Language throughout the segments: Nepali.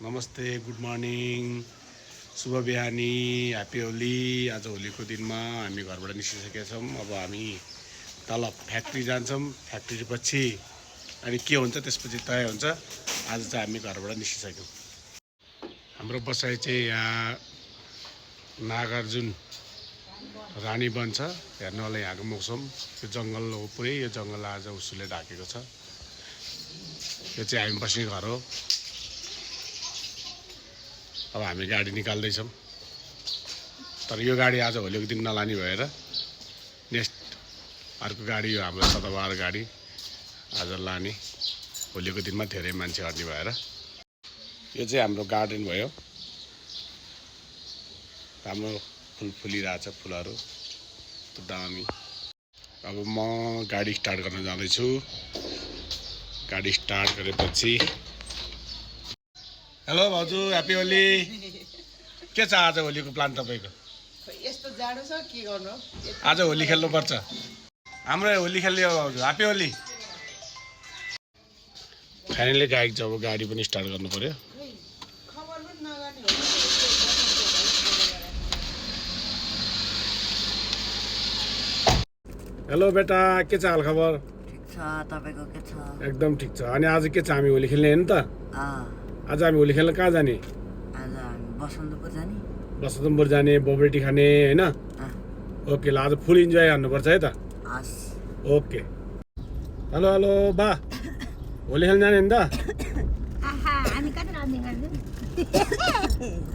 नमस्ते, गुड मर्निङ, शुभ बिहानी, ह्याप्पी होली। आज होलीको दिनमा हामी घरबाट निस्किसकेका छौँ। अब हामी तल फ्याक्ट्री जान्छौँ। फ्याक्ट्री पछि अनि के हुन्छ त्यसपछि तय हुन्छ। आज चाहिँ हामी घरबाट निस्किसक्यौँ। हाम्रो बसाइ चाहिँ यहाँ नागार्जुन रानी वन छ। हेर्नु होला यहाँको मौसम। यो जङ्गल हो पुरै। यो जङ्गल आज उसले ढाकेको छ। यो चाहिँ हामी बस्ने घर हो। अब हामी गाडी निकाल्दैछौँ, तर यो गाडी आज होलीको दिन नलाने भएर नेक्स्ट अर्को गाडी यो हाम्रो सदाबहार गाडी आज लाने। होलीको दिनमा धेरै मान्छे अट्ने भएर। यो चाहिँ हाम्रो गार्डन भयो। राम्रो फुल फुलिरहेछ, फुलहरू दामी। अब म गाडी स्टार्ट गर्न जाँदैछु। गाडी स्टार्ट गरेपछि हेलो भाउजू, ह्याप्पी होली। के छ आज होलीको प्लान तपाईँको? यस्तो जाडो छ के गर्नु? आज होली खेल्नुपर्छ। हाम्रो होली खेल्ने हो भाउजू। ह्याप्पी होली। फाइनली जब गाडी पनि स्टार्ट गर्नु पर्यो। खबर पनि नगर्ने हो। हेलो बेटा, के छ हाल खबर? ठिक छ, तपाईको के छ? एकदम ठिक छ। अनि आज के छ, हामी होली खेल्ने होइन त? आज हामी होली खेल्न कहाँ जाने? आज हामी बसन्तपुर जाने। बसन्तपुर जाने, बोबरेटी खाने होइन? ओके ल, आज फुल इन्जोय गर्नुपर्छ है त? हस्। ओके। हेलो हेलो बा, होली खेल्न जाने नि त?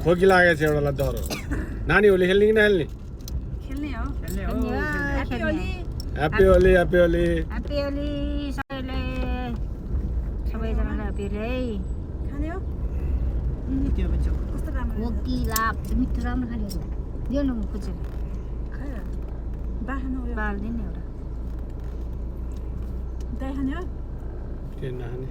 खोकी लागेको छ एउटालाई डर हो। नानी होली खेल्ने कि नखेल्ने? खेल्ने हो। Happy Holi, happy Holi. Happy Holi सबैले, सबैजनालाई ह्याप्पी होली है। खाने हो? त्यो पनि कस्तो राम्रो हो कि लाभ मिठो राम्रो खाने हो। दियो न म खुचेर खाएर बाख्नु उयो बाल्दिनँ एउटा। दाइ खाने हो? के नखाने?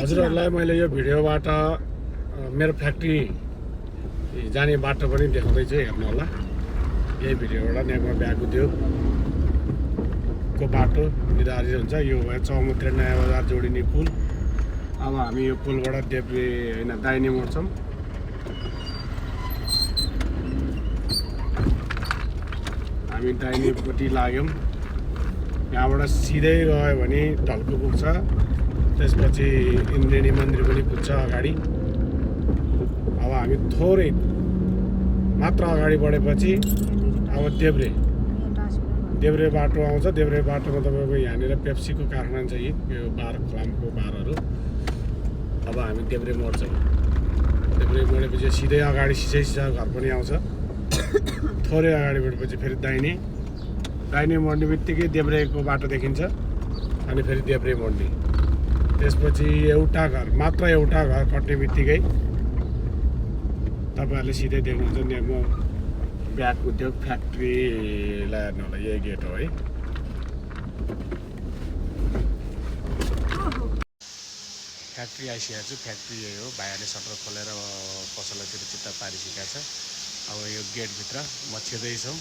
हजुरहरूलाई मैले यो भिडियोबाट मेरो फ्याक्ट्री जाने बाटो पनि देखाउँदैछु, हेर्नु होला। यही भिडियोबाट नेकमा ब्याग उद्योगको बाटो निर्धारित हुन्छ। यो भयो चौमुत्रे नयाँ बजार जोडिने पुल। अब हामी यो पुलबाट देब्रे होइन दाहिने मोड्छौँ। हामी दाहिनेपट्टि लाग्यौँ। यहाँबाट सिधै गयो भने ढल्कु पुग्छ। त्यसपछि इन्द्रेणी मन्दिर पनि पुग्छ अगाडि। अब हामी थोरै मात्र अगाडि बढेपछि अब देब्रे बाटो आउँछ। देब्रे बाटोमा तपाईँको यहाँनिर पेप्सीको कारखाना छ। यो बार फलामको बारहरू। अब हामी देब्रे मोड्छौँ। देब्रे मोडेपछि सिधै अगाडि सिसा घर पनि आउँछ। थोरै अगाडि बढेपछि फेरि दाहिने मोड्ने बित्तिकै देब्रेको बाटो देखिन्छ। अनि फेरि देब्रे मोड्ने। त्यसपछि मात्र एउटा घर कट्ने बित्तिकै तपाईँहरूले सिधै देख्नुहुन्छ नेकमा ब्याग उद्योग फ्याक्ट्रीलाई हेर्नु होला। यही गेट हो है। फ्याक्ट्री आइसकेको छु। फ्याक्ट्री यही हो। भाइहरूले सटर खोलेर पसलतिर चित्त पारिसकेका छ। अब यो गेटभित्र म छिर्दैछौँ।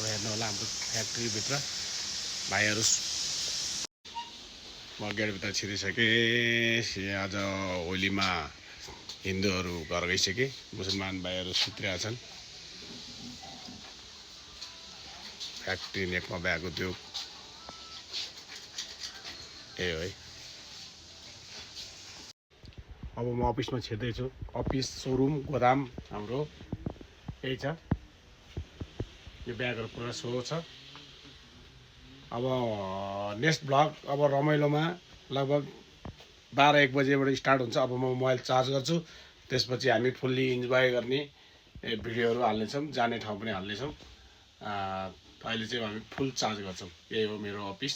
हेर्नु होला हाम्रो फ्याक्ट्रीभित्र भाइहरू। म गेटभित्र छिरिसकेँ। आज होलीमा हिन्दूहरू घर गइसके, मुसलमान भाइहरू सुतिरहेका छन्। फ्याक्ट्री नेकमा ब्याग उद्योग यही हो है। अब म अफिसमा छिर्दैछु अफिस सोरुम गोदाम हाम्रो यही छ यो ब्यागहरू पुरा सो छ अब नेक्स्ट भ्लग अब रमाइलोमा लगभग 12-1 बजेबाट स्टार्ट हुन्छ अब म मोबाइल चार्ज गर्छु त्यसपछि हामी फुल्ली इन्जोय गर्ने भिडियोहरू हाल्नेछौँ जाने ठाउँ पनि हाल्नेछौँ अहिले चाहिँ हामी फुल चार्ज गर्छौँ यही हो मेरो अफिस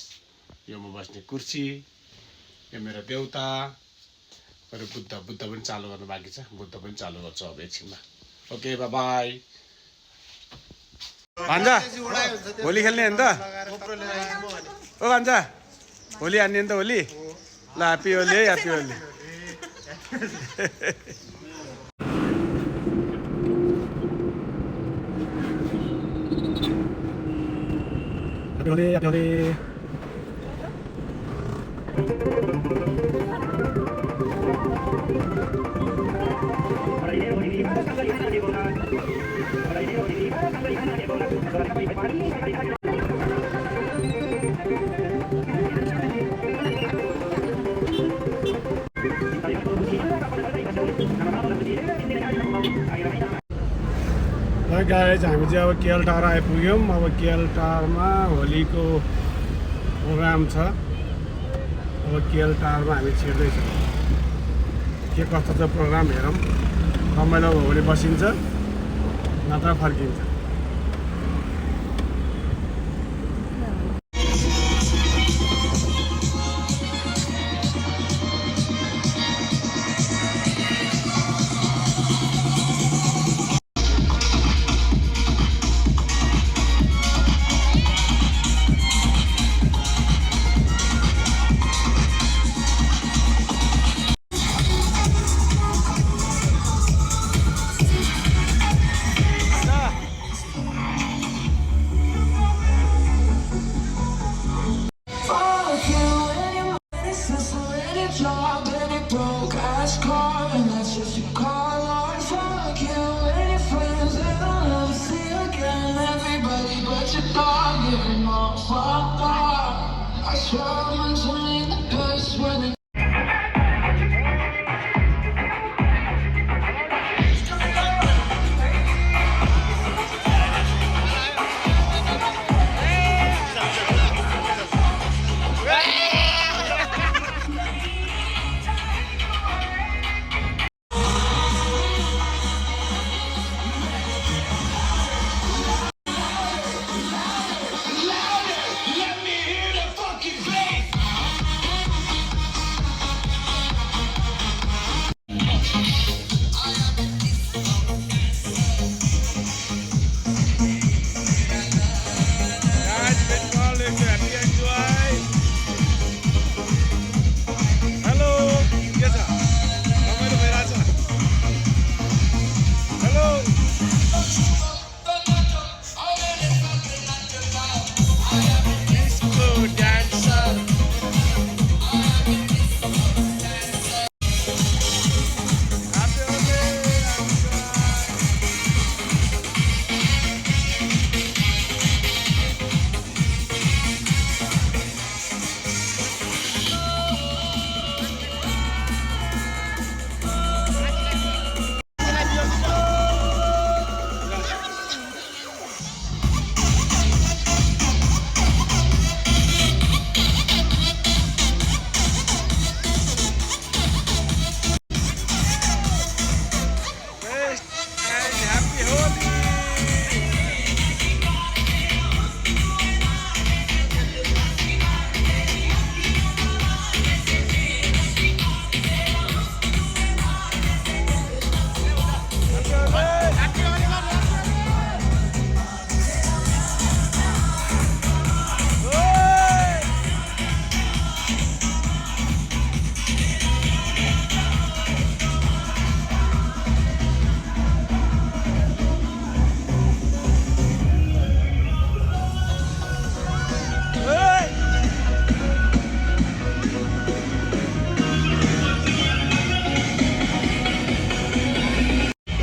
यो म बस्ने कुर्सी यो मेरो देउता मेरो बुद्ध पनि चालु गर्नु बाँकी छ बुद्ध पनि चालु गर्छु अब एकछिनमा ओके बाई भान्जा होली खेल्ने होइन त ओ भान्जा होली हान्ने नि त होली ल ह्याप्पी होली है happy Holi happy Holi guys हामी चाहिँ अब केएल टावर आइपुग्यौँ अब केएल टावरमा होलीको प्रोग्राम छ अब केएल टावरमा हामी छिर्दैछौँ के कस्तो छ प्रोग्राम हेरौँ रमाइलो भयो भने बसिन्छ नत्र फर्किन्छ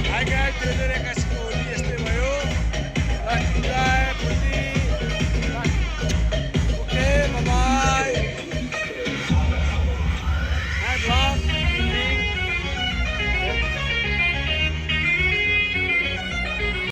Hi guys,